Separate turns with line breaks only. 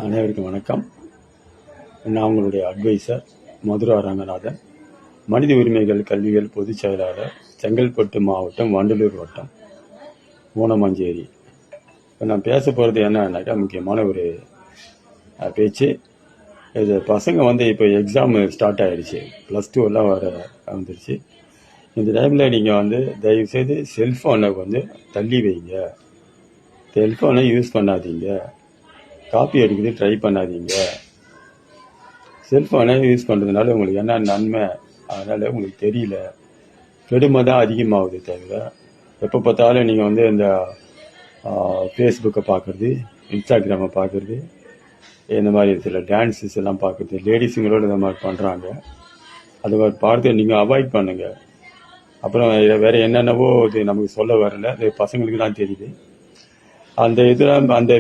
அனைவருக்கும் வணக்கம். நான் உங்களுடைய அட்வைசர் மதுரா ரங்கநாதன், மனித உரிமைகள் கல்விகள் பொதுச் செயலாளர், செங்கல்பட்டு மாவட்டம், வண்டலூர் வட்டம், ஊனமஞ்சேரி. இப்போ நான் பேச போகிறது என்னன்னாக்கா, முக்கியமான ஒரு பேச்சு. இது பசங்க இப்போ எக்ஸாம் ஸ்டார்ட் ஆகிடுச்சு, +2 எல்லாம் வந்துருச்சு. இந்த டைமில் நீங்கள் தயவுசெய்து செல்ஃபோனை தள்ளி வைங்க. செல்ஃபோனை யூஸ் பண்ணாதீங்க. காப்பி அடிக்கிறது ட்ரை பண்ணாதீங்க. செல்ஃபோனை யூஸ் பண்ணுறதுனால உங்களுக்கு என்ன நன்மை, அதனால் உங்களுக்கு தெரியல. கெடுமை தான் அதிகமாகுது தவிர, எப்போ பார்த்தாலும் நீங்கள் இந்த ஃபேஸ்புக்கை பார்க்குறது, இன்ஸ்டாகிராமை பார்க்குறது, இந்த மாதிரி சில டான்ஸஸ் எல்லாம் பார்க்குறது, லேடிஸுங்களோடு இந்த மாதிரி பண்ணுறாங்க. அது மாதிரி பார்த்து நீங்கள் அவாய்ட் பண்ணுங்கள். அப்புறம் வேறு என்னென்னவோ இது நமக்கு சொல்ல வரல, அது பசங்களுக்கு தான் தெரியுது. அந்த இதில் அந்த